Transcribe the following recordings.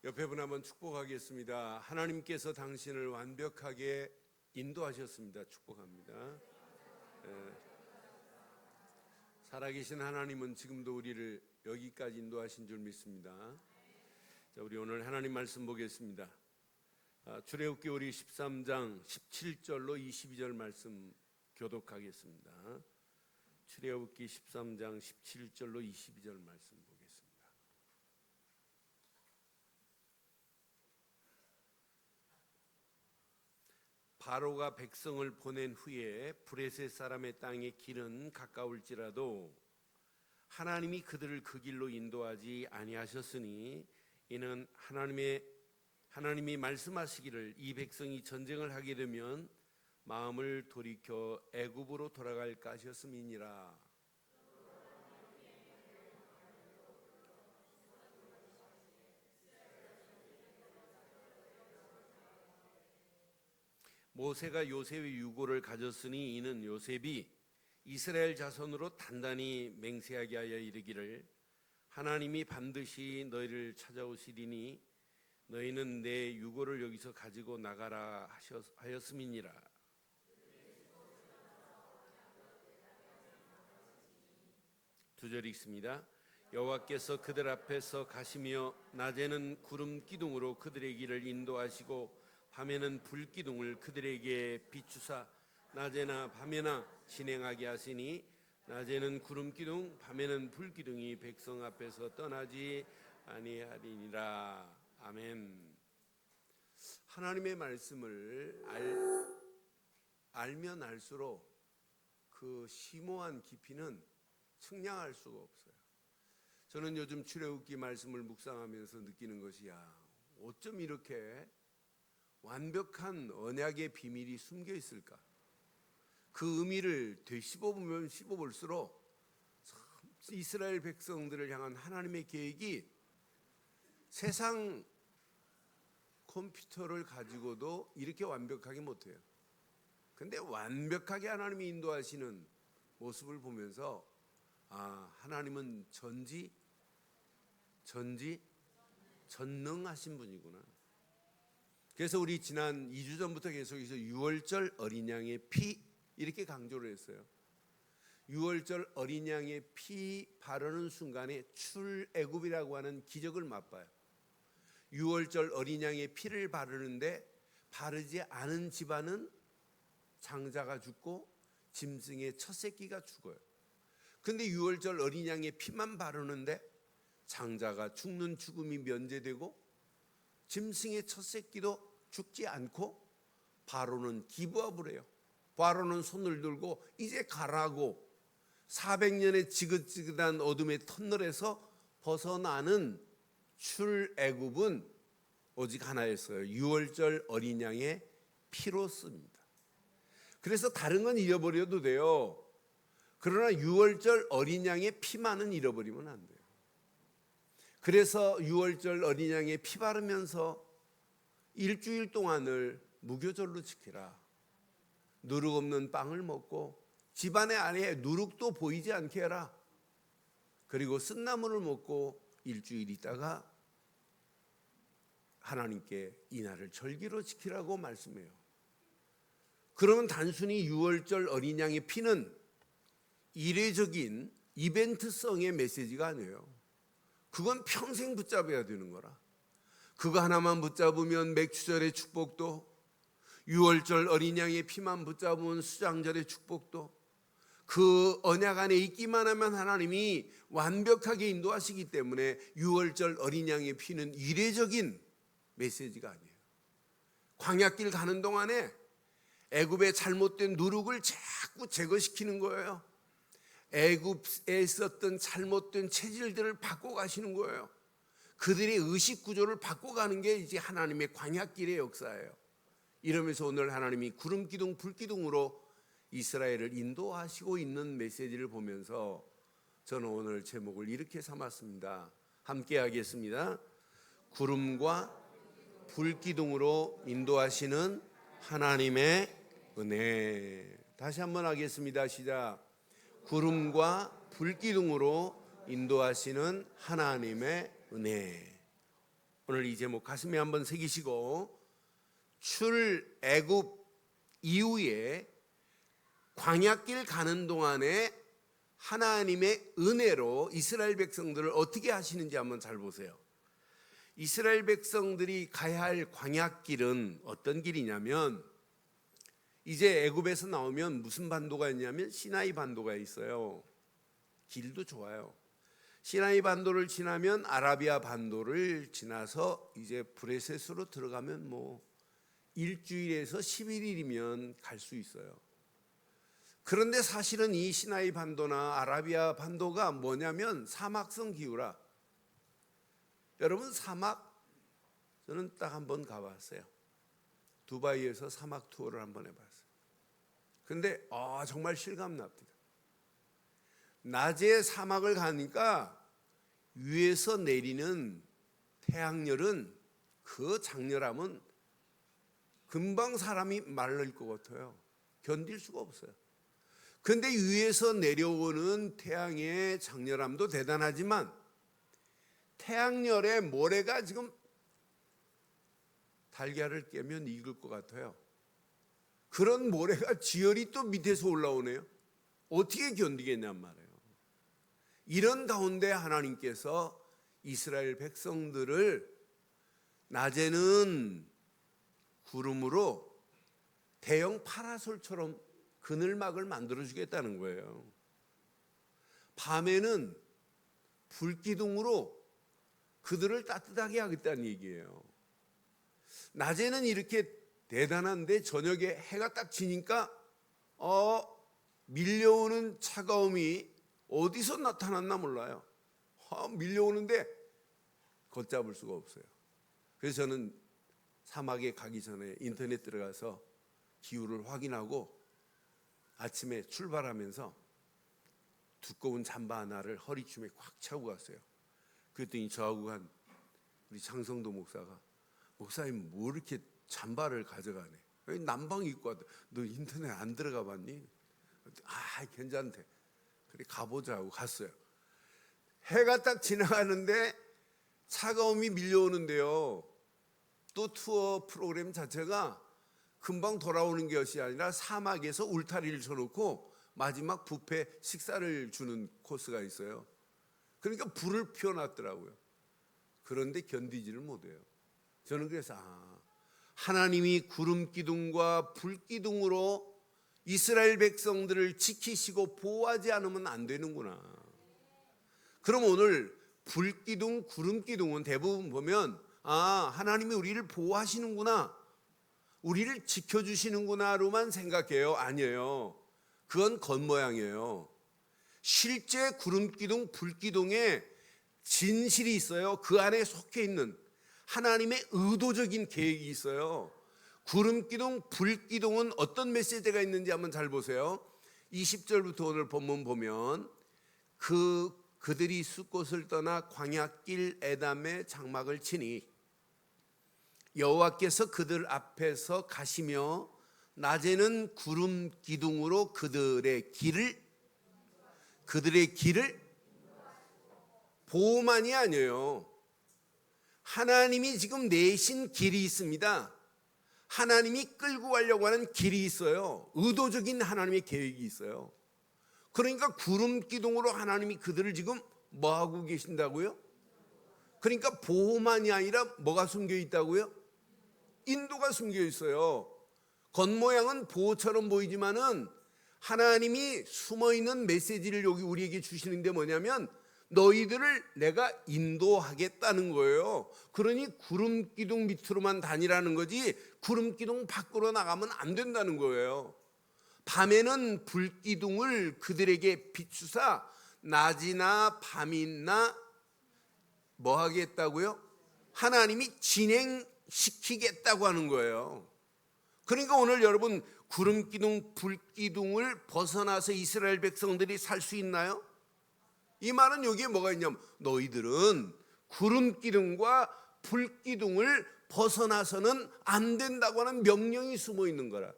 옆에 분 한번 축복하겠습니다. 하나님께서 당신을 완벽하게 인도하셨습니다. 축복합니다. 살아계신 하나님은 지금도 우리를 여기까지 인도하신 줄 믿습니다. 자, 우리 오늘 하나님 말씀 보겠습니다. 출애굽기 우리 13장 17절로 22절 말씀 교독하겠습니다. 출애굽기 13장 17절로 22절 말씀 보겠습니다. 바로가 백성을 보낸 후에 브레셋 사람의 땅의 길은 가까울지라도 하나님이 그들을 그 길로 인도하지 아니하셨으니 이는 하나님이 말씀하시기를 이 백성이 전쟁을 하게 되면 마음을 돌이켜 애굽으로 돌아갈까 하셨음이니라. 모세가 요셉의 유고를 가졌으니 이는 요셉이 이스라엘 자손으로 단단히 맹세하게 하여 이르기를 하나님이 반드시 너희를 찾아오시리니 너희는 내 유고를 여기서 가지고 나가라 하였음이니라. 두 절 읽습니다. 여호와께서 그들 앞에서 가시며 낮에는 구름 기둥으로 그들의 길을 인도하시고 밤에는 불기둥을 그들에게 비추사 낮에나 밤에나 진행하게 하시니 낮에는 구름기둥 밤에는 불기둥이 백성 앞에서 떠나지 아니하리니라. 아멘. 하나님의 말씀을 알면 알수록 그 심오한 깊이는 측량할 수가 없어요. 저는 요즘 출애굽기 말씀을 묵상하면서 느끼는 것이야, 어쩜 이렇게 완벽한 언약의 비밀이 숨겨 있을까? 그 의미를 되씹어보면 씹어볼수록 이스라엘 백성들을 향한 하나님의 계획이 세상 컴퓨터를 가지고도 이렇게 완벽하게 못해요. 근데 완벽하게 하나님이 인도하시는 모습을 보면서 하나님은 전능하신 분이구나. 그래서 우리 지난 2주 전부터 계속해서 유월절 어린 양의 피 이렇게 강조를 했어요. 유월절 어린 양의 피 바르는 순간에 출애굽이라고 하는 기적을 맛봐요. 유월절 어린 양의 피를 바르는데 바르지 않은 집안은 장자가 죽고 짐승의 첫 새끼가 죽어요. 근데 유월절 어린 양의 피만 바르는데 장자가 죽는 죽음이 면제되고 짐승의 첫 새끼도 죽지 않고 바로는 기부업을 해요. 바로는 손을 들고 이제 가라고 400년의 지긋지긋한 어둠의 터널에서 벗어나는 출애굽은 오직 하나였어요. 유월절 어린 양의 피로습니다. 그래서 다른 건 잃어버려도 돼요. 그러나 유월절 어린 양의 피만은 잃어버리면 안 돼요. 그래서 유월절 어린 양의 피 바르면서 일주일 동안을 무교절로 지키라. 누룩 없는 빵을 먹고 집안의 안에 누룩도 보이지 않게 해라. 그리고 쓴나물을 먹고 일주일 있다가 하나님께 이날을 절기로 지키라고 말씀해요. 그러면 단순히 유월절 어린 양의 피는 이례적인 이벤트성의 메시지가 아니에요. 그건 평생 붙잡아야 되는 거라. 그거 하나만 붙잡으면 맥주절의 축복도, 유월절 어린 양의 피만 붙잡으면 수장절의 축복도, 그 언약 안에 있기만 하면 하나님이 완벽하게 인도하시기 때문에 유월절 어린 양의 피는 이례적인 메시지가 아니에요. 광야길 가는 동안에 애굽의 잘못된 누룩을 자꾸 제거시키는 거예요. 애굽에 있었던 잘못된 체질들을 바꿔가시는 거예요. 그들의 의식 구조를 바꿔가는 게 이제 하나님의 광야길의 역사예요. 이러면서 오늘 하나님이 구름기둥 불기둥으로 이스라엘을 인도하시고 있는 메시지를 보면서 저는 오늘 제목을 이렇게 삼았습니다. 함께 하겠습니다. 구름과 불기둥으로 인도하시는 하나님의 은혜. 다시 한번 하겠습니다. 시작. 구름과 불기둥으로 인도하시는 하나님의 은혜. 오늘 이 제목 가슴에 한번 새기시고, 출애굽 이후에 광야길 가는 동안에 하나님의 은혜로 이스라엘 백성들을 어떻게 하시는지 한번 잘 보세요. 이스라엘 백성들이 가야 할 광야길은 어떤 길이냐면, 이제 애굽에서 나오면 무슨 반도가 있냐면 시나이 반도가 있어요. 길도 좋아요. 시나이 반도를 지나면 아라비아 반도를 지나서 이제 브레셋으로 들어가면 뭐 일주일에서 11일이면 갈 수 있어요. 그런데 사실은 이 시나이 반도나 아라비아 반도가 뭐냐면 사막성 기후라. 여러분 사막, 저는 딱 한 번 가봤어요. 두바이에서 사막 투어를 한번 해봤어요. 근데 정말 실감납니다. 낮에 사막을 가니까 위에서 내리는 태양열은, 그 장렬함은 금방 사람이 말릴 것 같아요. 견딜 수가 없어요. 근데 위에서 내려오는 태양의 장렬함도 대단하지만 태양열의 모래가 지금 달걀을 깨면 익을 것 같아요. 그런 모래가 지열이 또 밑에서 올라오네요. 어떻게 견디겠냔 말이에요. 이런 가운데 하나님께서 이스라엘 백성들을 낮에는 구름으로 대형 파라솔처럼 그늘막을 만들어주겠다는 거예요. 밤에는 불기둥으로 그들을 따뜻하게 하겠다는 얘기예요. 낮에는 이렇게 대단한데 저녁에 해가 딱 지니까 밀려오는 차가움이 어디서 나타났나 몰라요. 밀려오는데 걷잡을 수가 없어요. 그래서 저는 사막에 가기 전에 인터넷 들어가서 기후를 확인하고 아침에 출발하면서 두꺼운 잠바 하나를 허리춤에 꽉 차고 갔어요. 그랬더니 저하고 간 우리 장성도 목사가, 목사님 뭐 이렇게 잠바를 가져가네. 남방 입고 왔다. 너 인터넷 안 들어가 봤니? 괜찮대. 그래 가보자 고 갔어요. 해가 딱 지나가는데 차가움이 밀려오는데요. 또 투어 프로그램 자체가 금방 돌아오는 것이 아니라 사막에서 울타리를 쳐놓고 마지막 뷔페 식사를 주는 코스가 있어요. 그러니까 불을 피워놨더라고요. 그런데 견디지를 못해요. 저는 그래서 하나님이 구름 기둥과 불 기둥으로 이스라엘 백성들을 지키시고 보호하지 않으면 안 되는구나. 그럼 오늘 불 기둥, 구름 기둥은 대부분 보면 하나님이 우리를 보호하시는구나, 우리를 지켜주시는구나로만 생각해요. 아니에요. 그건 겉모양이에요. 실제 구름기둥, 불기둥에 진실이 있어요. 그 안에 속해 있는 하나님의 의도적인 계획이 있어요. 구름기둥, 불기둥은 어떤 메시지가 있는지 한번 잘 보세요. 20절부터 오늘 본문 보면 그들이 숫곳을 떠나 광야길 에담에 장막을 치니 여호와께서 그들 앞에서 가시며 낮에는 구름 기둥으로 그들의 길을 보호만이 아니에요. 하나님이 지금 내신 길이 있습니다. 하나님이 끌고 가려고 하는 길이 있어요. 의도적인 하나님의 계획이 있어요. 그러니까 구름 기둥으로 하나님이 그들을 지금 뭐 하고 계신다고요? 그러니까 보호만이 아니라 뭐가 숨겨 있다고요? 인도가 숨겨 있어요. 겉모양은 보호처럼 보이지만은 하나님이 숨어있는 메시지를 여기 우리에게 주시는 게 뭐냐면 너희들을 내가 인도하겠다는 거예요. 그러니 구름 기둥 밑으로만 다니라는 거지 구름 기둥 밖으로 나가면 안 된다는 거예요. 밤에는 불 기둥을 그들에게 비추사 낮이나 밤이나 뭐 하겠다고요? 하나님이 진행시키겠다고 하는 거예요. 그러니까 오늘 여러분 구름기둥, 불기둥을 벗어나서 이스라엘 백성들이 살 수 있나요? 이 말은 여기에 뭐가 있냐면 너희들은 구름기둥과 불기둥을 벗어나서는 안 된다고 하는 명령이 숨어 있는 거라.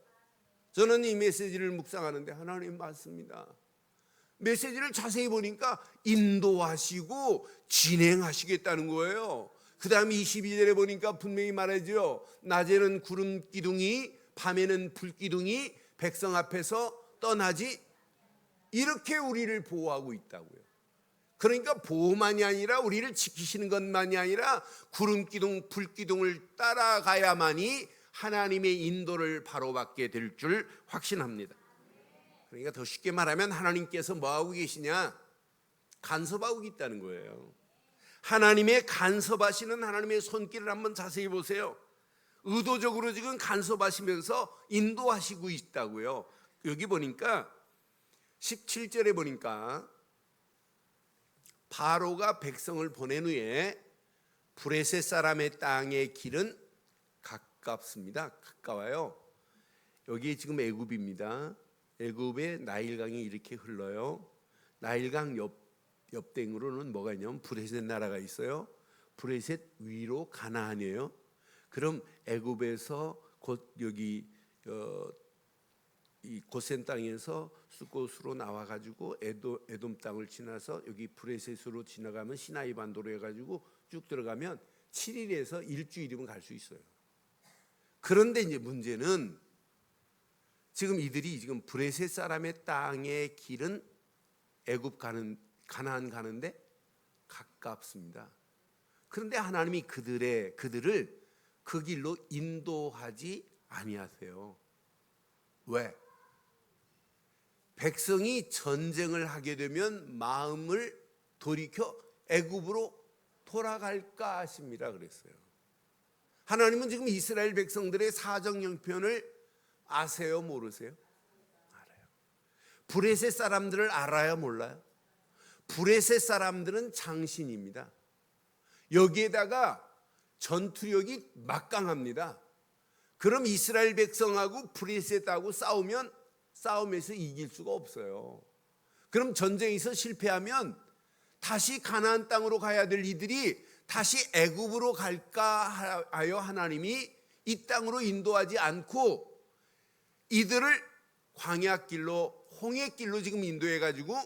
저는 이 메시지를 묵상하는데 하나님 맞습니다. 메시지를 자세히 보니까 인도하시고 진행하시겠다는 거예요. 그 다음 22절에 보니까 분명히 말하죠. 낮에는 구름 기둥이, 밤에는 불 기둥이 백성 앞에서 떠나지, 이렇게 우리를 보호하고 있다고요. 그러니까 보호만이 아니라 우리를 지키시는 것만이 아니라 구름 기둥, 불 기둥을 따라가야만이 하나님의 인도를 바로받게 될 줄 확신합니다. 그러니까 더 쉽게 말하면 하나님께서 뭐하고 계시냐? 간섭하고 있다는 거예요. 하나님의 간섭하시는 하나님의 손길을 한번 자세히 보세요. 의도적으로 지금 간섭하시면서 인도하시고 있다고요. 여기 보니까 17절에 보니까 바로가 백성을 보낸 후에 브레셋 사람의 땅의 길은 가깝습니다. 가까워요. 여기 지금 애굽입니다. 애굽의 나일강이 이렇게 흘러요. 나일강 옆땡으로는 뭐가 있냐면 브레셋 나라가 있어요. 브레셋 위로 가나안이에요. 그럼 애굽에서 곧 여기 이 고센 땅에서 수꽃으로 나와 가지고 에돔 땅을 지나서 여기 브레셋으로 지나가면 시나이 반도로 해가지고 쭉 들어가면 7일에서 일주일이면 갈 수 있어요. 그런데 이제 문제는 지금 이들이 지금 브레셋 사람의 땅의 길은 애굽 가는 가나안 가는데 가깝습니다. 그런데 하나님이 그들을 그 길로 인도하지 아니하세요. 왜? 백성이 전쟁을 하게 되면 마음을 돌이켜 애굽으로 돌아갈까 하십니다 그랬어요. 하나님은 지금 이스라엘 백성들의 사정 형편을 아세요, 모르세요? 알아요. 브레셋 사람들을 알아요, 몰라요? 브레셋 사람들은 장신입니다. 여기에다가 전투력이 막강합니다. 그럼 이스라엘 백성하고 브레셋하고 싸우면 싸움에서 이길 수가 없어요. 그럼 전쟁에서 실패하면 다시 가나안 땅으로 가야 될 이들이 다시 애굽으로 갈까 하여 하나님이 이 땅으로 인도하지 않고 이들을 광야길로 홍해길로 지금 인도해 가지고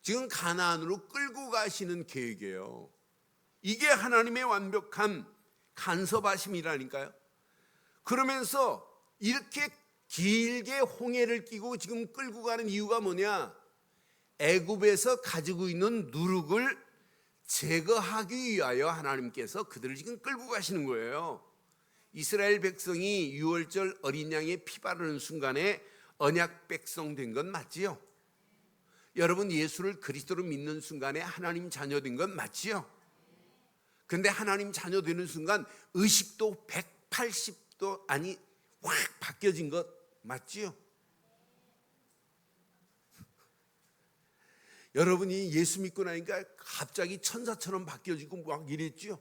지금 가나안으로 끌고 가시는 계획이에요. 이게 하나님의 완벽한 간섭하심이라니까요. 그러면서 이렇게 길게 홍해를 끼고 지금 끌고 가는 이유가 뭐냐? 애굽에서 가지고 있는 누룩을 제거하기 위하여 하나님께서 그들을 지금 끌고 가시는 거예요. 이스라엘 백성이 유월절 어린 양의 피 바르는 순간에 언약 백성 된 건 맞지요? 여러분 예수를 그리스도로 믿는 순간에 하나님 자녀 된 건 맞지요? 근데 하나님 자녀 되는 순간 의식도 180도 아니 확 바뀌어진 것 맞지요? 여러분이 예수 믿고 나니까 갑자기 천사처럼 바뀌어지고 막 이랬죠?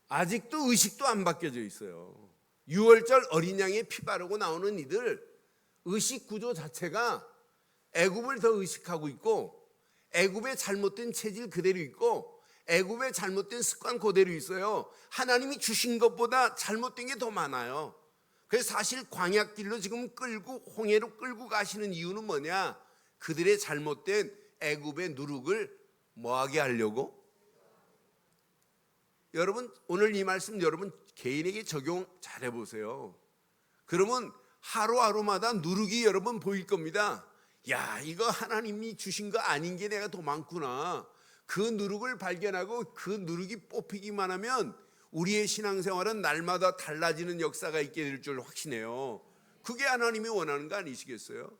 아직도 의식도 안 바뀌어져 있어요. 6월절 어린 양의 피 바르고 나오는 이들 의식 구조 자체가 애굽을 더 의식하고 있고 애굽의 잘못된 체질 그대로 있고 애굽의 잘못된 습관 그대로 있어요. 하나님이 주신 것보다 잘못된 게 더 많아요. 그래서 사실 광야길로 지금 끌고 홍해로 끌고 가시는 이유는 뭐냐? 그들의 잘못된 애굽의 누룩을 뭐하게 하려고? 여러분 오늘 이 말씀 여러분 개인에게 적용 잘 해보세요. 그러면 하루하루마다 누룩이 여러분 보일 겁니다. 야, 이거 하나님이 주신 거 아닌 게 내가 더 많구나. 그 누룩을 발견하고 그 누룩이 뽑히기만 하면 우리의 신앙생활은 날마다 달라지는 역사가 있게 될 줄 확신해요. 그게 하나님이 원하는 거 아니시겠어요?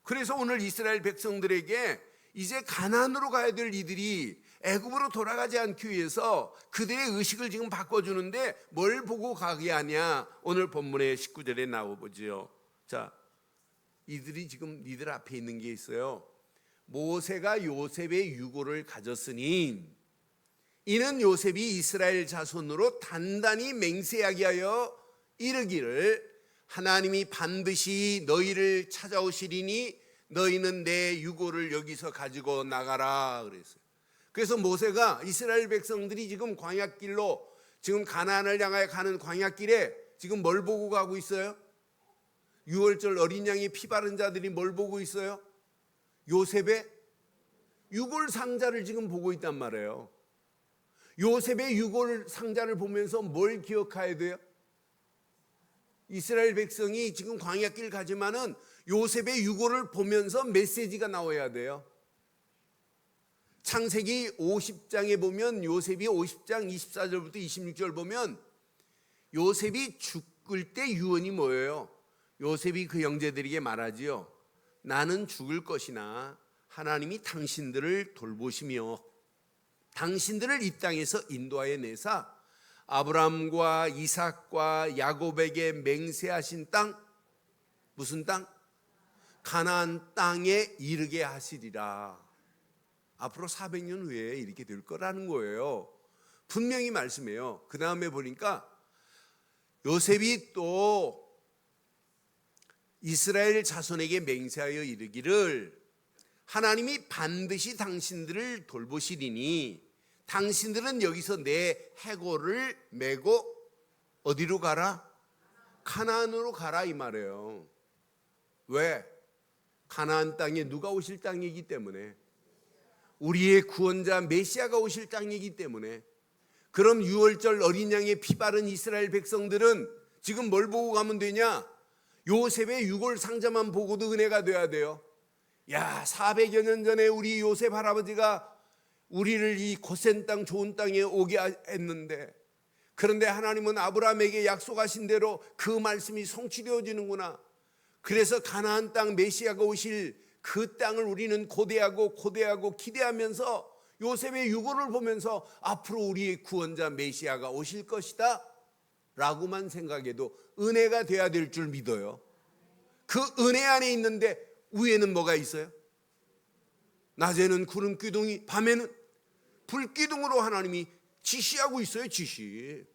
그래서 오늘 이스라엘 백성들에게 이제 가나안으로 가야 될 이들이 애굽으로 돌아가지 않기 위해서 그들의 의식을 지금 바꿔주는데 뭘 보고 가게 하냐? 오늘 본문의 19절에 나와보지요. 자, 이들이 지금 이들 앞에 있는 게 있어요. 모세가 요셉의 유고를 가졌으니 이는 요셉이 이스라엘 자손으로 단단히 맹세하게 하여 이르기를 하나님이 반드시 너희를 찾아오시리니 너희는 내 유고를 여기서 가지고 나가라 그랬어요. 그래서 모세가 이스라엘 백성들이 지금 광야길로 지금 가나안을 향하여 가는 광야길에 지금 뭘 보고 가고 있어요? 유월절 어린 양의 피 바른 자들이 뭘 보고 있어요? 요셉의 유골 상자를 지금 보고 있단 말이에요. 요셉의 유골 상자를 보면서 뭘 기억해야 돼요? 이스라엘 백성이 지금 광야길 가지만은 요셉의 유골을 보면서 메시지가 나와야 돼요. 창세기 50장에 보면 요셉이 50장 24절부터 26절 보면 요셉이 죽을 때 유언이 뭐예요? 요셉이 그 형제들에게 말하지요. 나는 죽을 것이나 하나님이 당신들을 돌보시며 당신들을 이 땅에서 인도하여 내사 아브라함과 이삭과 야곱에게 맹세하신 땅, 무슨 땅? 가나안 땅에 이르게 하시리라. 앞으로 400년 후에 이렇게 될 거라는 거예요. 분명히 말씀해요. 그 다음에 보니까 요셉이 또 이스라엘 자손에게 맹세하여 이르기를 하나님이 반드시 당신들을 돌보시리니 당신들은 여기서 내 해골을 메고 어디로 가라? 가나안으로 가라 이 말이에요. 왜? 가나안 땅에 누가 오실 땅이기 때문에, 우리의 구원자 메시아가 오실 땅이기 때문에. 그럼 6월절 어린 양의 피 바른 이스라엘 백성들은 지금 뭘 보고 가면 되냐? 요셉의 유골 상자만 보고도 은혜가 돼야 돼요. 야, 400여 년 전에 우리 요셉 할아버지가 우리를 이 고센 땅 좋은 땅에 오게 했는데, 그런데 하나님은 아브라함에게 약속하신 대로 그 말씀이 성취되어지는구나. 그래서 가나안 땅 메시아가 오실 그 땅을 우리는 고대하고 기대하면서 요셉의 유골을 보면서 앞으로 우리의 구원자 메시아가 오실 것이다 라고만 생각해도 은혜가 돼야 될 줄 믿어요. 그 은혜 안에 있는데 위에는 뭐가 있어요? 낮에는 구름 기둥이, 밤에는 불 기둥으로 하나님이 지시하고 있어요. 지시.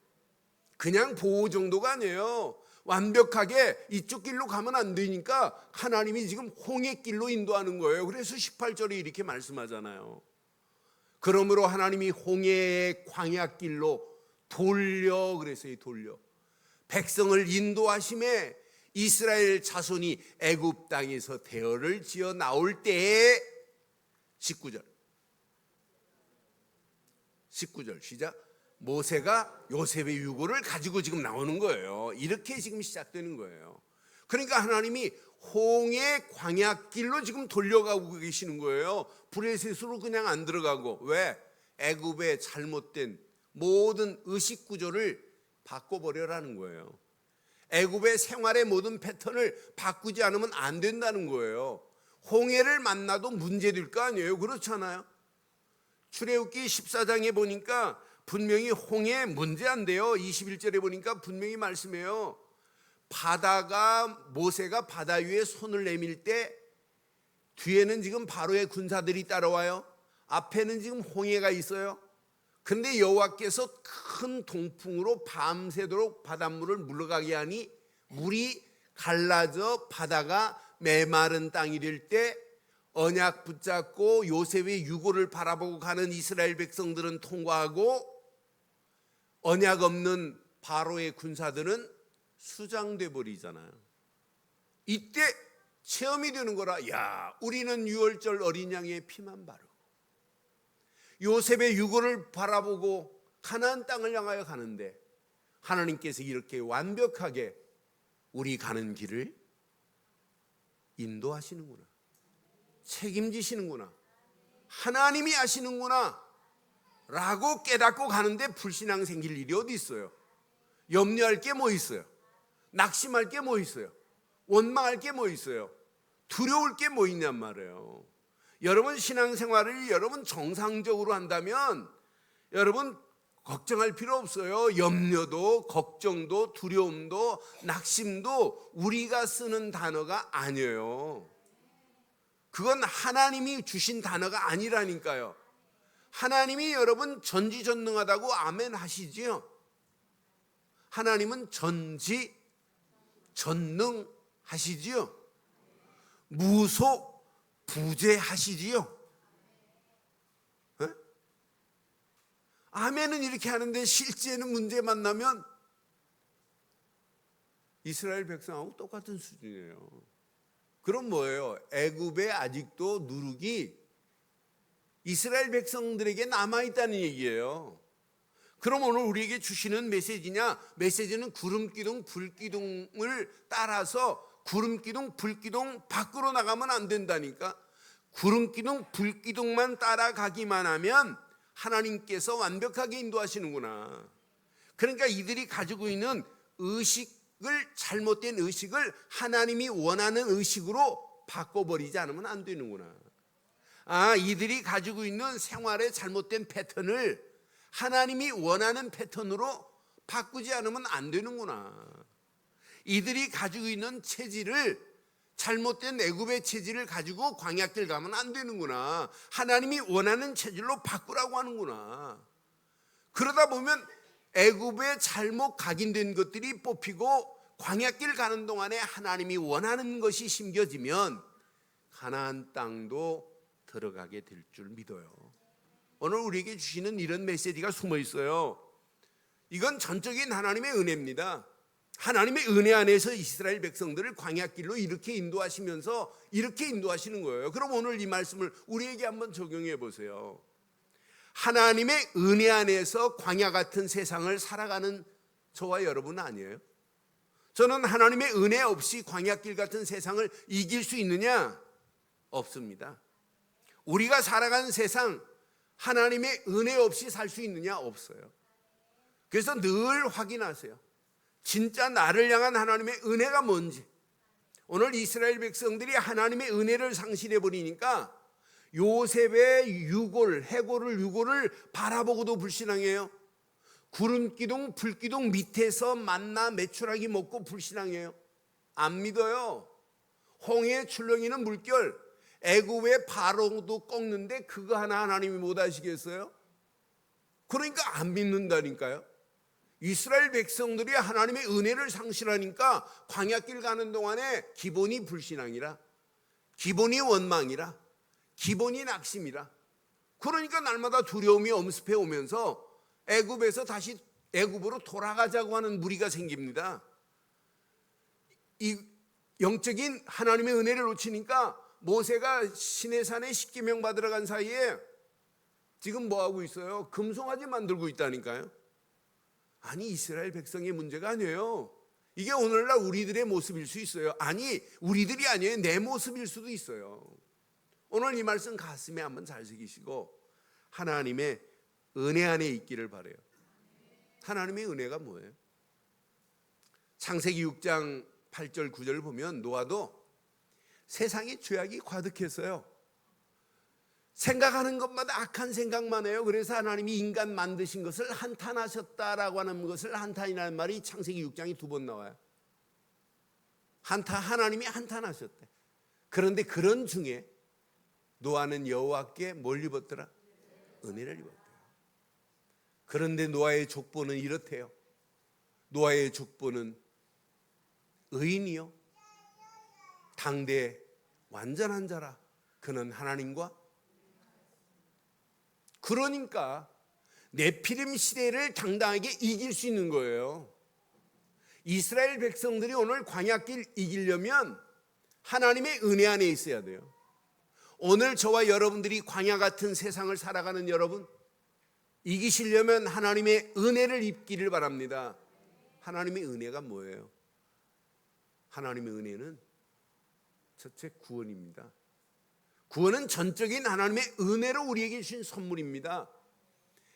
그냥 보호 정도가 아니에요. 완벽하게 이쪽 길로 가면 안 되니까 하나님이 지금 홍해 길로 인도하는 거예요. 그래서 18절에 이렇게 말씀하잖아요. 그러므로 하나님이 홍해의 광야 길로 돌려, 그래서요, 돌려 백성을 인도하심에 이스라엘 자손이 애굽 땅에서 대열을 지어 나올 때에 19절 시작. 모세가 요셉의 유골을 가지고 지금 나오는 거예요. 이렇게 지금 시작되는 거예요. 그러니까 하나님이 홍해 광야길로 지금 돌려가고 계시는 거예요. 불의 셋으로 그냥 안 들어가고. 왜? 애굽의 잘못된 모든 의식 구조를 바꿔버려라는 거예요. 애굽의 생활의 모든 패턴을 바꾸지 않으면 안 된다는 거예요. 홍해를 만나도 문제될 거 아니에요. 그렇잖아요. 출애굽기 14장에 보니까 분명히 홍해 문제 안 돼요. 21절에 보니까 분명히 말씀해요. 모세가 바다 위에 손을 내밀 때 뒤에는 지금 바로의 군사들이 따라와요. 앞에는 지금 홍해가 있어요. 근데 여호와께서 큰 동풍으로 밤새도록 바닷물을 물러가게 하니 물이 갈라져 바다가 메마른 땅이 될 때 언약 붙잡고 요셉의 유골을 바라보고 가는 이스라엘 백성들은 통과하고, 언약 없는 바로의 군사들은 수장돼 버리잖아요. 이때 체험이 되는 거라. 야, 우리는 6월절 어린 양의 피만 바르고 요셉의 유골을 바라보고 가나안 땅을 향하여 가는데 하나님께서 이렇게 완벽하게 우리 가는 길을 인도하시는구나, 책임지시는구나, 하나님이 하시는구나 라고 깨닫고 가는데 불신앙 생길 일이 어디 있어요? 염려할 게 뭐 있어요? 낙심할 게 뭐 있어요? 원망할 게 뭐 있어요? 두려울 게 뭐 있냔 말이에요. 여러분 신앙생활을 여러분 정상적으로 한다면 여러분 걱정할 필요 없어요. 염려도 걱정도 두려움도 낙심도 우리가 쓰는 단어가 아니에요. 그건 하나님이 주신 단어가 아니라니까요. 하나님이 여러분 전지전능하다고 아멘 하시지요. 하나님은 전지전능 하시지요. 무소부재하시지요. 아멘은 이렇게 하는데 실제는 문제 만나면 이스라엘 백성하고 똑같은 수준이에요. 그럼 뭐예요? 애굽에 아직도 누룩이 이스라엘 백성들에게 남아있다는 얘기예요. 그럼 오늘 우리에게 주시는 메시지냐? 메시지는 구름기둥, 불기둥을 따라서 구름기둥, 불기둥 밖으로 나가면 안 된다니까. 구름기둥, 불기둥만 따라가기만 하면 하나님께서 완벽하게 인도하시는구나. 그러니까 이들이 가지고 있는 의식을, 잘못된 의식을 하나님이 원하는 의식으로 바꿔버리지 않으면 안 되는구나. 이들이 가지고 있는 생활의 잘못된 패턴을 하나님이 원하는 패턴으로 바꾸지 않으면 안 되는구나. 이들이 가지고 있는 체질을, 잘못된 애굽의 체질을 가지고 광야길 가면 안 되는구나. 하나님이 원하는 체질로 바꾸라고 하는구나. 그러다 보면 애굽에 잘못 각인된 것들이 뽑히고 광야길 가는 동안에 하나님이 원하는 것이 심겨지면 가나안 땅도 들어가게 될 줄 믿어요. 오늘 우리에게 주시는 이런 메시지가 숨어 있어요. 이건 전적인 하나님의 은혜입니다. 하나님의 은혜 안에서 이스라엘 백성들을 광야길로 이렇게 인도하시면서 이렇게 인도하시는 거예요. 그럼 오늘 이 말씀을 우리에게 한번 적용해 보세요. 하나님의 은혜 안에서 광야 같은 세상을 살아가는 저와 여러분 아니에요? 저는 하나님의 은혜 없이 광야길 같은 세상을 이길 수 있느냐? 없습니다. 우리가 살아가는 세상, 하나님의 은혜 없이 살 수 있느냐? 없어요. 그래서 늘 확인하세요. 진짜 나를 향한 하나님의 은혜가 뭔지. 오늘 이스라엘 백성들이 하나님의 은혜를 상실해 버리니까 요셉의 해골을 바라보고도 불신앙해요. 구름기둥, 불기둥 밑에서 만나 메추라기 먹고 불신앙해요. 안 믿어요. 홍해에 출렁이는 물결, 애굽의 바로도 꺾는데 그거 하나 하나님이 못 하시겠어요? 그러니까 안 믿는다니까요. 이스라엘 백성들이 하나님의 은혜를 상실하니까 광야길 가는 동안에 기본이 불신앙이라, 기본이 원망이라, 기본이 낙심이라. 그러니까 날마다 두려움이 엄습해 오면서 애굽에서 다시 애굽으로 돌아가자고 하는 무리가 생깁니다. 이 영적인 하나님의 은혜를 놓치니까 모세가 시내산에 십계명 받으러 간 사이에 지금 뭐 하고 있어요? 금송아지 만들고 있다니까요. 아니, 이스라엘 백성의 문제가 아니에요. 이게 오늘날 우리들의 모습일 수 있어요. 아니, 우리들이 아니에요. 내 모습일 수도 있어요. 오늘 이 말씀 가슴에 한번 잘 새기시고 하나님의 은혜 안에 있기를 바라요. 하나님의 은혜가 뭐예요? 창세기 6장 8절 9절 보면 노아도 세상에 죄악이 가득했어요. 생각하는 것마다 악한 생각만 해요. 그래서 하나님이 인간 만드신 것을 한탄하셨다라고 하는 것을, 한탄이라는 말이 창세기 6장이 2번 나와요. 하나님이 한탄하셨대. 그런데 그런 중에 노아는 여호와께 뭘 입었더라? 은혜를 입었대요. 그런데 노아의 족보는 이렇대요. 노아의 족보는 의인이요, 당대 완전한 자라. 그는 하나님과, 그러니까 네피림 시대를 당당하게 이길 수 있는 거예요. 이스라엘 백성들이 오늘 광야길 이기려면 하나님의 은혜 안에 있어야 돼요. 오늘 저와 여러분들이 광야 같은 세상을 살아가는 여러분, 이기시려면 하나님의 은혜를 입기를 바랍니다. 하나님의 은혜가 뭐예요? 하나님의 은혜는 첫째 구원입니다. 구원은 전적인 하나님의 은혜로 우리에게 주신 선물입니다.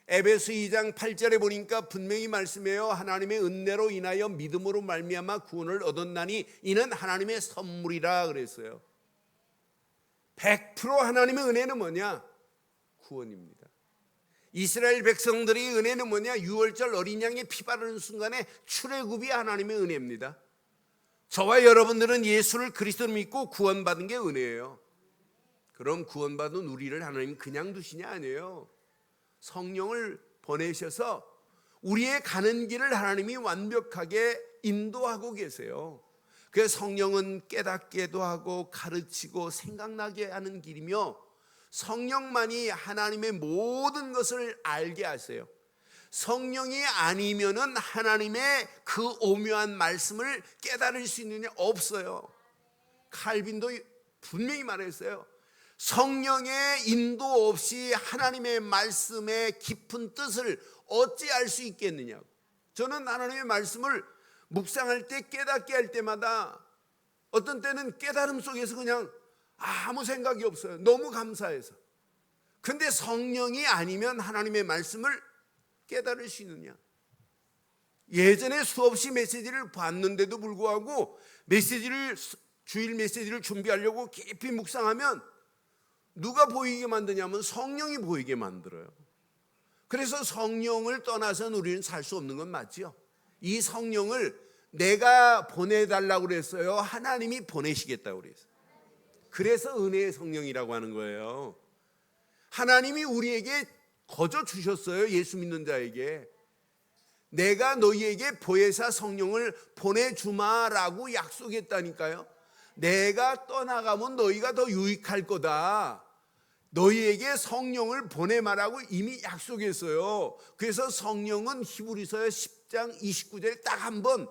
에베소 2장 8절에 보니까 분명히 말씀해요. 하나님의 은혜로 인하여 믿음으로 말미암아 구원을 얻었나니 이는 하나님의 선물이라 그랬어요. 100% 하나님의 은혜는 뭐냐? 구원입니다. 이스라엘 백성들의 은혜는 뭐냐? 6월절 어린 양의 피 바르는 순간에 출애굽이 하나님의 은혜입니다. 저와 여러분들은 예수를 그리스도로 믿고 구원받은 게 은혜예요. 그럼 구원받은 우리를 하나님 그냥 두시냐? 아니에요. 성령을 보내셔서 우리의 가는 길을 하나님이 완벽하게 인도하고 계세요. 그래서 성령은 깨닫게도 하고 가르치고 생각나게 하는 길이며, 성령만이 하나님의 모든 것을 알게 하세요. 성령이 아니면은 하나님의 그 오묘한 말씀을 깨달을 수 있느냐? 없어요. 칼빈도 분명히 말했어요. 성령의 인도 없이 하나님의 말씀의 깊은 뜻을 어찌 알 수 있겠느냐고. 저는 하나님의 말씀을 묵상할 때, 깨닫게 할 때마다 어떤 때는 깨달음 속에서 그냥 아무 생각이 없어요. 너무 감사해서. 근데 성령이 아니면 하나님의 말씀을 깨달을 수 있느냐? 예전에 수없이 메시지를 봤는데도 불구하고 주일 메시지를 준비하려고 깊이 묵상하면 누가 보이게 만드냐면 성령이 보이게 만들어요. 그래서 성령을 떠나서는 우리는 살 수 없는 건 맞죠. 이 성령을 내가 보내달라고 그랬어요? 하나님이 보내시겠다고 그랬어요. 그래서 은혜의 성령이라고 하는 거예요. 하나님이 우리에게 거저 주셨어요. 예수 믿는 자에게. 내가 너희에게 보혜사 성령을 보내주마라고 약속했다니까요. 내가 떠나가면 너희가 더 유익할 거다. 너희에게 성령을 보내마라고 이미 약속했어요. 그래서 성령은 히브리서 10장 29절에 딱 한 번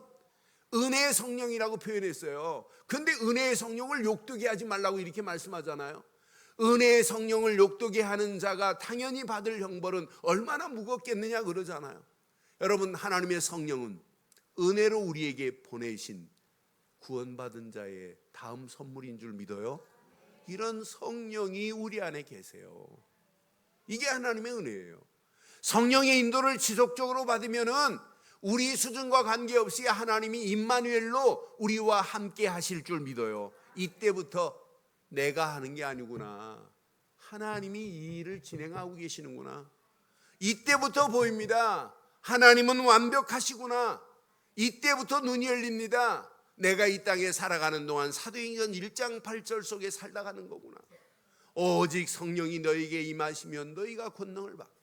은혜의 성령이라고 표현했어요. 근데 은혜의 성령을 욕되게 하지 말라고 이렇게 말씀하잖아요. 은혜의 성령을 욕되게 하는 자가 당연히 받을 형벌은 얼마나 무겁겠느냐 그러잖아요. 여러분, 하나님의 성령은 은혜로 우리에게 보내신 구원받은 자의 다음 선물인 줄 믿어요? 이런 성령이 우리 안에 계세요. 이게 하나님의 은혜예요. 성령의 인도를 지속적으로 받으면은 우리 수준과 관계없이 하나님이 임마누엘로 우리와 함께 하실 줄 믿어요. 이때부터 내가 하는 게 아니구나, 하나님이 이 일을 진행하고 계시는구나. 이때부터 보입니다. 하나님은 완벽하시구나. 이때부터 눈이 열립니다. 내가 이 땅에 살아가는 동안 사도행전 1장 8절 속에 살다 가는 거구나. 오직 성령이 너희에게 임하시면 너희가 권능을 받고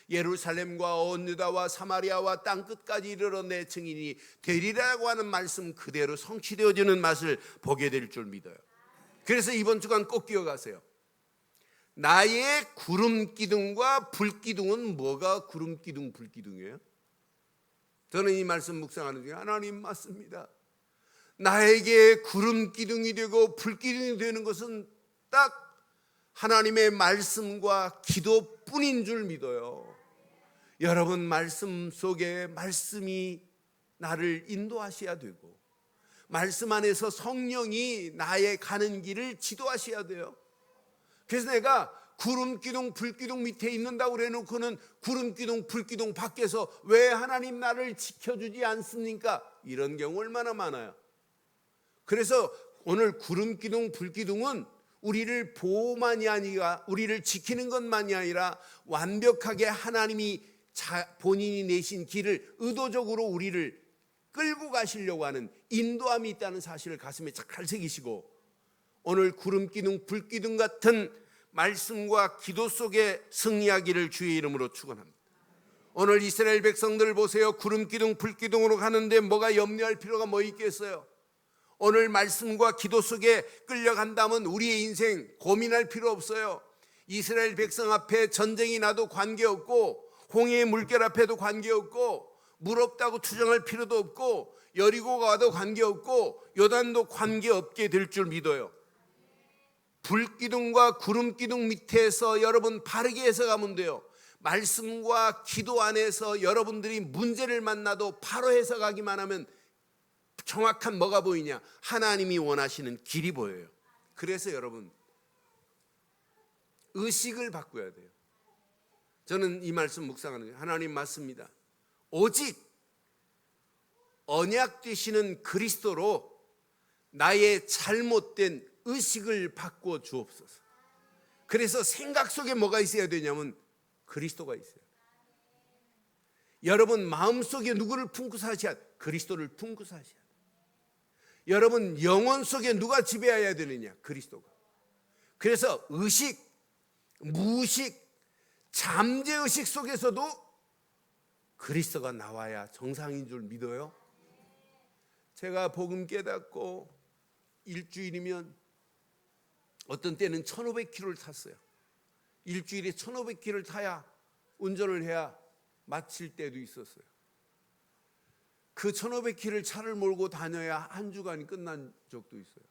예루살렘과 온 유다와 사마리아와 땅끝까지 이르러 내 증인이 되리라고 하는 말씀 그대로 성취되어지는 맛을 보게 될 줄 믿어요. 그래서 이번 주간 꼭 기억하세요. 나의 구름 기둥과 불 기둥은 뭐가 구름 기둥, 불 기둥이에요? 저는 이 말씀 묵상하는 중에 하나님 맞습니다. 나에게 구름 기둥이 되고 불 기둥이 되는 것은 딱 하나님의 말씀과 기도뿐인 줄 믿어요. 여러분, 말씀 속에 말씀이 나를 인도하셔야 되고 말씀 안에서 성령이 나의 가는 길을 지도하셔야 돼요. 그래서 내가 구름 기둥, 불 기둥 밑에 있는다고 그래놓고는 구름 기둥, 불 기둥 밖에서 왜 하나님 나를 지켜주지 않습니까? 이런 경우 얼마나 많아요. 그래서 오늘 구름 기둥, 불 기둥은 우리를 보호만이 아니라 우리를 지키는 것만이 아니라 완벽하게 하나님이 본인이 내신 길을 의도적으로 우리를 끌고 가시려고 하는 인도함이 있다는 사실을 가슴에 잘 새기시고, 오늘 구름 기둥, 불 기둥 같은 말씀과 기도 속에 승리하기를 주의 이름으로 축원합니다. 오늘 이스라엘 백성들 보세요. 구름 기둥, 불 기둥으로 가는데 뭐가 염려할 필요가 뭐 있겠어요? 오늘 말씀과 기도 속에 끌려간다면 우리의 인생 고민할 필요 없어요. 이스라엘 백성 앞에 전쟁이 나도 관계없고 홍해의 물결 앞에도 관계없고 물 없다고 투정할 필요도 없고 여리고가 와도 관계없고 요단도 관계없게 될 줄 믿어요. 불기둥과 구름기둥 밑에서 여러분 바르게 해석하면 돼요. 말씀과 기도 안에서 여러분들이 문제를 만나도 바로 해석하기만 하면 정확한 뭐가 보이냐? 하나님이 원하시는 길이 보여요. 그래서 여러분 의식을 바꿔야 돼요. 저는 이 말씀 묵상하는 거예요. 하나님 맞습니다. 오직 언약 되시는 그리스도로 나의 잘못된 의식을 바꾸어 주옵소서. 그래서 생각 속에 뭐가 있어야 되냐면 그리스도가 있어요. 여러분 마음속에 누구를 품고 사셔야 돼요? 그리스도를 품고 사셔야 돼요. 여러분 영혼 속에 누가 지배해야 되느냐? 그리스도가. 그래서 의식, 무의식, 잠재의식 속에서도 그리스도가 나와야 정상인 줄 믿어요. 제가 복음 깨닫고 일주일이면 어떤 때는 1500km를 탔어요. 일주일에 1500km를 타야 운전을 해야 마칠 때도 있었어요. 그 1500km를 차를 몰고 다녀야 한 주간이 끝난 적도 있어요.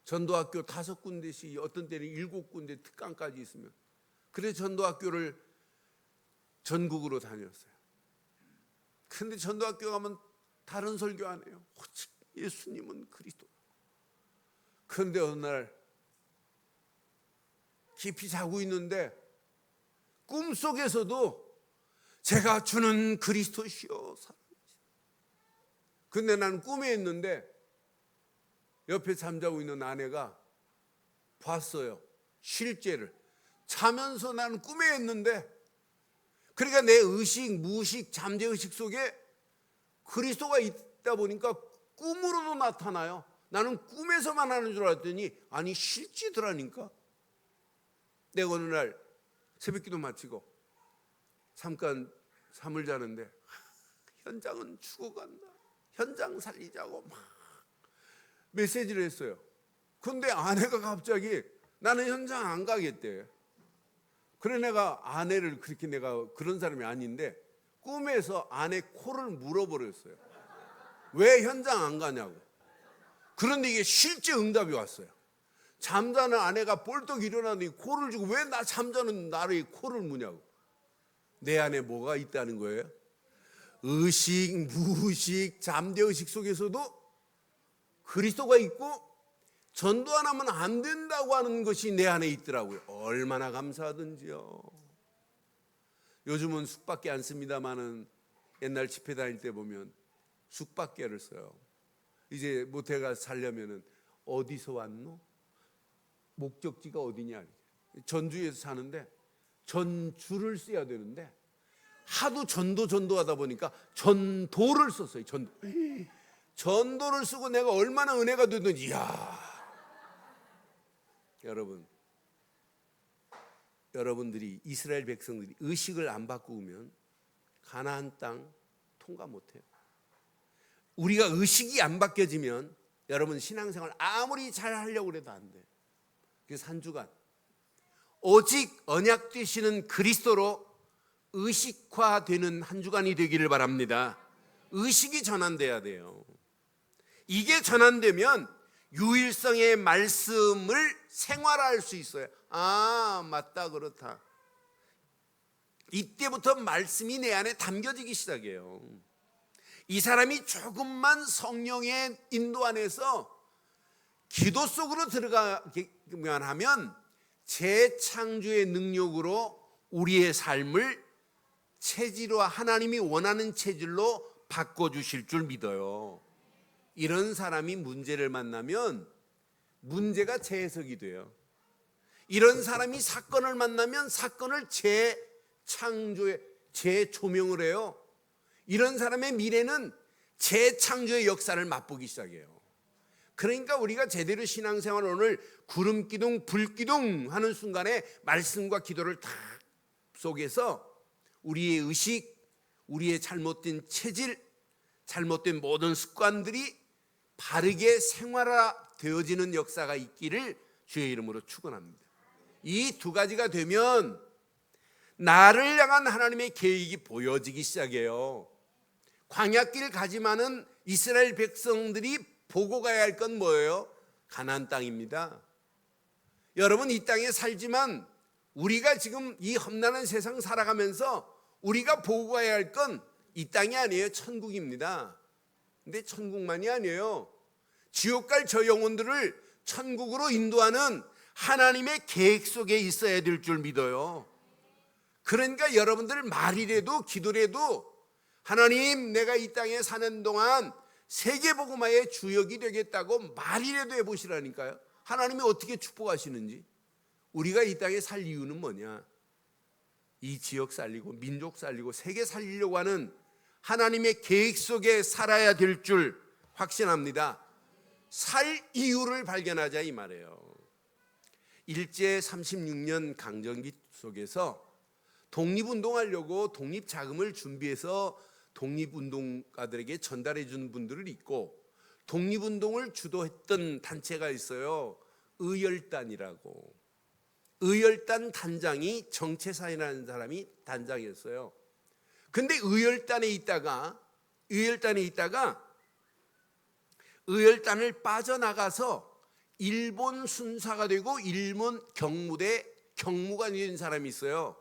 전도학교 5군데씩 어떤 때는 7군데 특강까지 있으면, 그래서 전도학교를 전국으로 다녔어요. 근데 전도학교 가면 다른 설교 안 해요. 오직 예수님은 그리스도. 그런데 어느 날 깊이 자고 있는데 꿈속에서도 제가 주는 그리스도시요. 근데 나는 꿈에 있는데 옆에 잠자고 있는 아내가 봤어요. 실제를. 자면서 나는 꿈에 있는데, 그러니까 내 의식, 무의식, 잠재의식 속에 그리스도가 있다 보니까 꿈으로도 나타나요. 나는 꿈에서만 하는 줄 알았더니 아니 실제더라니까. 내가 어느 날 새벽기도 마치고 잠깐 잠을 자는데 현장은 죽어간다, 현장 살리자고 막 메시지를 했어요. 근데 아내가 갑자기 나는 현장 안 가겠대. 그래 내가 아내를 그렇게, 내가 그런 사람이 아닌데 꿈에서 아내 코를 물어버렸어요. 왜 현장 안 가냐고. 그런데 이게 실제 응답이 왔어요. 잠자는 아내가 벌떡 일어나더니 코를 쥐고 왜 나 잠자는 나를 코를 무냐고. 내 안에 뭐가 있다는 거예요? 의식, 무의식, 잠재의식 속에서도 그리스도가 있고 전도 안 하면 안 된다고 하는 것이 내 안에 있더라고요. 얼마나 감사하든지요. 요즘은 숙박계 안 씁니다마는 옛날 집회 다닐 때 보면 숙박계를 써요. 이제 모텔가 살려면은 어디서 왔노? 목적지가 어디냐? 전주에서 사는데 전주를 써야 되는데 하도 전도하다 보니까 전도를 썼어요. 전도를 쓰고 내가 얼마나 은혜가 되든지. 이야. 여러분들이, 이스라엘 백성들이 의식을 안 바꾸면 가나안 땅 통과 못해요. 우리가 의식이 안 바뀌어지면 여러분 신앙생활 아무리 잘 하려고 해도 안 돼요. 그래서 한 주간 오직 언약 되시는 그리스도로 의식화되는 한 주간이 되기를 바랍니다. 의식이 전환돼야 돼요. 이게 전환되면 유일성의 말씀을 생활할 수 있어요. 아, 맞다, 그렇다. 이때부터 말씀이 내 안에 담겨지기 시작해요. 이 사람이 조금만 성령의 인도 안에서 기도 속으로 들어가기만 하면 재창조의 능력으로 우리의 삶을 체질화, 하나님이 원하는 체질로 바꿔주실 줄 믿어요. 이런 사람이 문제를 만나면 문제가 재해석이 돼요. 이런 사람이 사건을 만나면 사건을 재조명을 해요. 이런 사람의 미래는 재창조의 역사를 맛보기 시작해요. 그러니까 우리가 제대로 신앙생활, 오늘 구름기둥 불기둥 하는 순간에 말씀과 기도를 다 속에서 우리의 의식, 우리의 잘못된 체질, 잘못된 모든 습관들이 바르게 생활화되어지는 역사가 있기를 주의 이름으로 축원합니다. 이 두 가지가 되면 나를 향한 하나님의 계획이 보여지기 시작해요. 광야길 가지만은 이스라엘 백성들이 보고 가야 할 건 뭐예요? 가나안 땅입니다. 여러분, 이 땅에 살지만 우리가 지금 이 험난한 세상 살아가면서 우리가 보고 가야 할 건 이 땅이 아니에요. 천국입니다. 근데 천국만이 아니에요. 지옥 갈 저 영혼들을 천국으로 인도하는 하나님의 계획 속에 있어야 될 줄 믿어요. 그러니까 여러분들 말이라도 기도라도 하나님, 내가 이 땅에 사는 동안 세계복음화의 주역이 되겠다고 말이라도 해보시라니까요. 하나님이 어떻게 축복하시는지. 우리가 이 땅에 살 이유는 뭐냐? 이 지역 살리고 민족 살리고 세계 살리려고 하는 하나님의 계획 속에 살아야 될 줄 확신합니다. 살 이유를 발견하자 이 말이에요. 일제 36년 강점기 속에서 독립운동하려고 독립자금을 준비해서 독립운동가들에게 전달해 준 분들이 있고, 독립운동을 주도했던 단체가 있어요. 의열단이라고. 의열단 단장이 정채사이라는 사람이 단장이었어요. 근데 의열단에 있다가 의열단을 빠져나가서 일본 순사가 되고 일본 경무대 경무관이 된 사람이 있어요.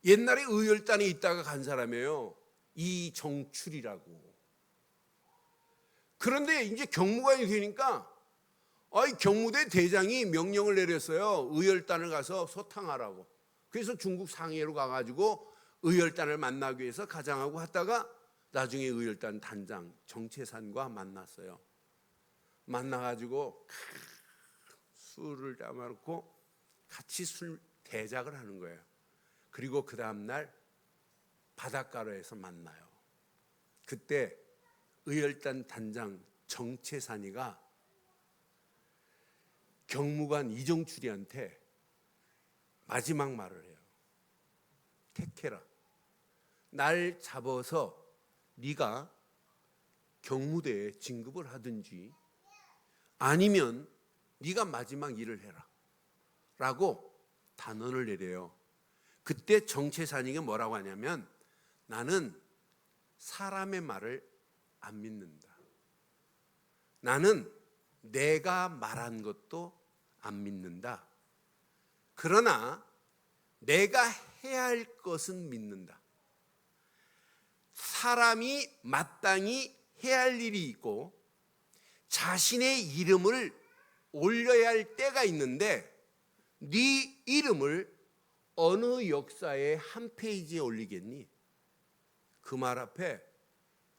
옛날에 의열단에 있다가 간 사람이에요. 이정출이라고. 그런데 이제 경무관이 되니까 경무대 대장이 명령을 내렸어요. 의열단을 가서 소탕하라고. 그래서 중국 상해로 가가지고 의열단을 만나기 위해서 가장하고 하다가 나중에 의열단 단장 정채산과 만났어요. 만나가지고 술을 담아놓고 같이 술 대작을 하는 거예요. 그리고 그 다음날 바닷가로에서 만나요. 그때 의열단 단장 정채산이가 경무관 이정출이한테 마지막 말을 해요. 택해라. 날 잡아서 네가 경무대에 진급을 하든지 아니면 네가 마지막 일을 해라 라고 단언을 내려요. 그때 정채산이가 뭐라고 하냐면 나는 사람의 말을 안 믿는다. 나는 내가 말한 것도 안 믿는다. 그러나 내가 해야 할 것은 믿는다. 사람이 마땅히 해야 할 일이 있고 자신의 이름을 올려야 할 때가 있는데 네 이름을 어느 역사의 한 페이지에 올리겠니? 그 말 앞에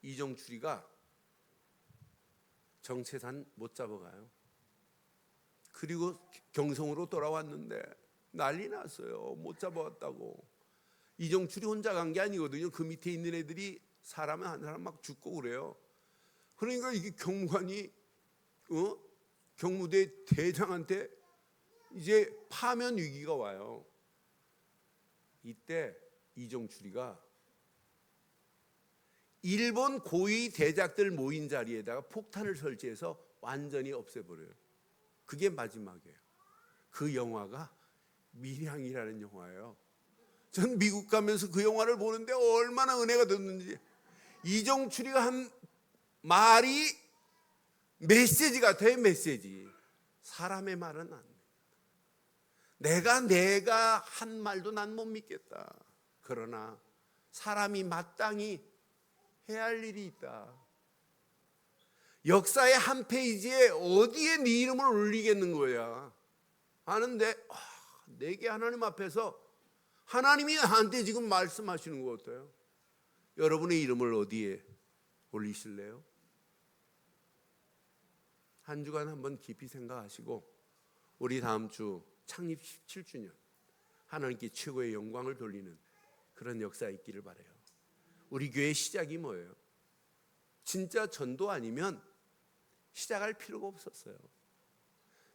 이정출이가 정채산 못 잡아가요. 그리고 경성으로 돌아왔는데 난리 났어요. 못 잡아왔다고. 이정출이 혼자 간 게 아니거든요. 그 밑에 있는 애들이 사람 한 사람 막 죽고 그래요. 그러니까 이게 경무관이 경무대 대장한테 이제 파면 위기가 와요. 이때 이정출이가 일본 고위 대작들 모인 자리에다가 폭탄을 설치해서 완전히 없애버려요. 그게 마지막이에요. 그 영화가 밀양이라는 영화예요. 전 미국 가면서 그 영화를 보는데 얼마나 은혜가 됐는지. 이정출이가 한 말이 메시지 같아요. 메시지. 사람의 말은 안 돼. 내가 한 말도 난 못 믿겠다. 그러나 사람이 마땅히 해야 할 일이 있다. 역사의 한 페이지에 어디에 네 이름을 올리겠는 거야. 하는데 내게 하나님 앞에서 하나님이 나한테 지금 말씀하시는 거 어때요? 여러분의 이름을 어디에 올리실래요? 한 주간 한번 깊이 생각하시고 우리 다음 주 창립 17주년 하나님께 최고의 영광을 돌리는 그런 역사 있기를 바라요. 우리 교회의 시작이 뭐예요? 진짜 전도 아니면 시작할 필요가 없었어요.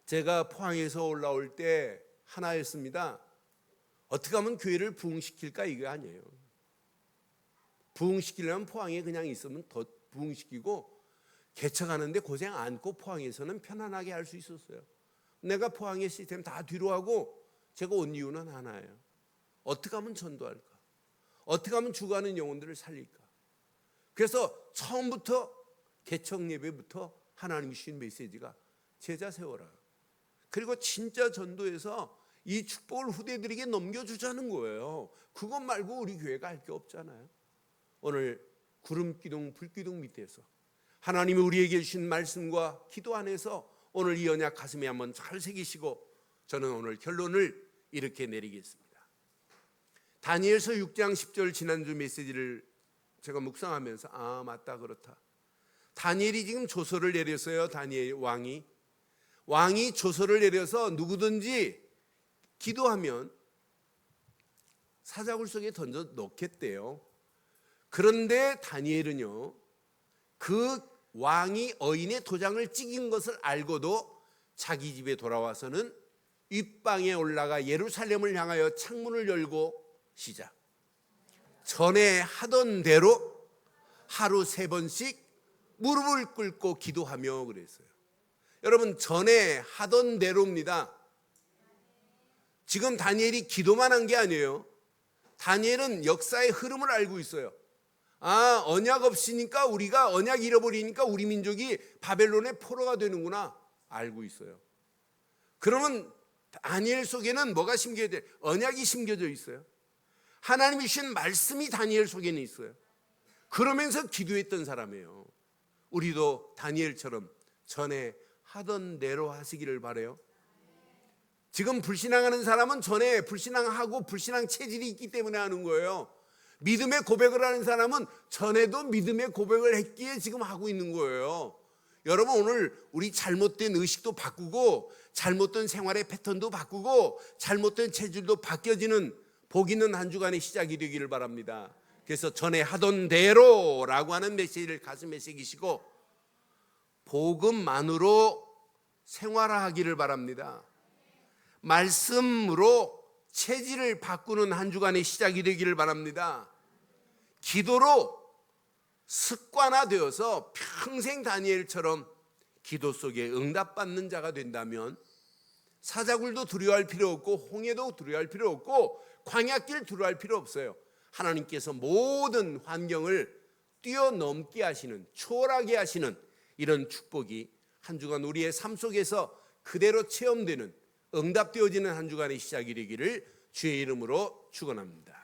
제가 포항에서 올라올 때 하나였습니다. 어떻게 하면 교회를 부흥시킬까 이게 아니에요. 부흥시키려면 포항에 그냥 있으면 더 부흥시키고 개척하는데 고생 않고 포항에서는 편안하게 할 수 있었어요. 내가 포항의 시스템 다 뒤로 하고 제가 온 이유는 하나예요. 어떻게 하면 전도할까? 어떻게 하면 죽어가는 영혼들을 살릴까? 그래서 처음부터 개척 예배부터 하나님이 주신 메시지가 제자 세워라. 그리고 진짜 전도에서 이 축복을 후대들에게 넘겨주자는 거예요. 그것 말고 우리 교회가 할 게 없잖아요. 오늘 구름기둥 불기둥 밑에서 하나님이 우리에게 주신 말씀과 기도 안에서 오늘 이 언약 가슴에 한번 잘 새기시고 저는 오늘 결론을 이렇게 내리겠습니다. 다니엘서 6장 10절 지난주 메시지를 제가 묵상하면서 맞다 그렇다. 다니엘이 지금 조서를 내렸어요. 다니엘 왕이 조서를 내려서 누구든지 기도하면 사자굴 속에 던져 넣겠대요. 그런데 다니엘은요, 그 왕이 어인의 도장을 찍은 것을 알고도 자기 집에 돌아와서는 윗방에 올라가 예루살렘을 향하여 창문을 열고 시작. 전에 하던 대로 하루 3번씩 무릎을 꿇고 기도하며 그랬어요. 여러분, 전에 하던 대로입니다. 지금 다니엘이 기도만 한 게 아니에요. 다니엘은 역사의 흐름을 알고 있어요. 언약 없으니까 우리가 언약 잃어버리니까 우리 민족이 바벨론의 포로가 되는구나 알고 있어요. 그러면 다니엘 속에는 뭐가 심겨져? 언약이 심겨져 있어요. 하나님이 주신 말씀이 다니엘 속에는 있어요. 그러면서 기도했던 사람이에요. 우리도 다니엘처럼 전에 하던 대로 하시기를 바라요. 지금 불신앙하는 사람은 전에 불신앙하고 불신앙 체질이 있기 때문에 하는 거예요. 믿음의 고백을 하는 사람은 전에도 믿음의 고백을 했기에 지금 하고 있는 거예요. 여러분, 오늘 우리 잘못된 의식도 바꾸고 잘못된 생활의 패턴도 바꾸고 잘못된 체질도 바뀌어지는 복 있는 한 주간의 시작이 되기를 바랍니다. 그래서 전에 하던 대로라고 하는 메시지를 가슴에 새기시고 복음만으로 생활하기를 바랍니다. 말씀으로 체질을 바꾸는 한 주간의 시작이 되기를 바랍니다. 기도로 습관화되어서 평생 다니엘처럼 기도 속에 응답받는 자가 된다면 사자굴도 두려워할 필요 없고 홍해도 두려워할 필요 없고 광야길 두려워할 필요 없어요. 하나님께서 모든 환경을 뛰어넘게 하시는, 초월하게 하시는 이런 축복이 한 주간 우리의 삶 속에서 그대로 체험되는, 응답되어지는 한 주간의 시작이 되기를 주의 이름으로 축원합니다.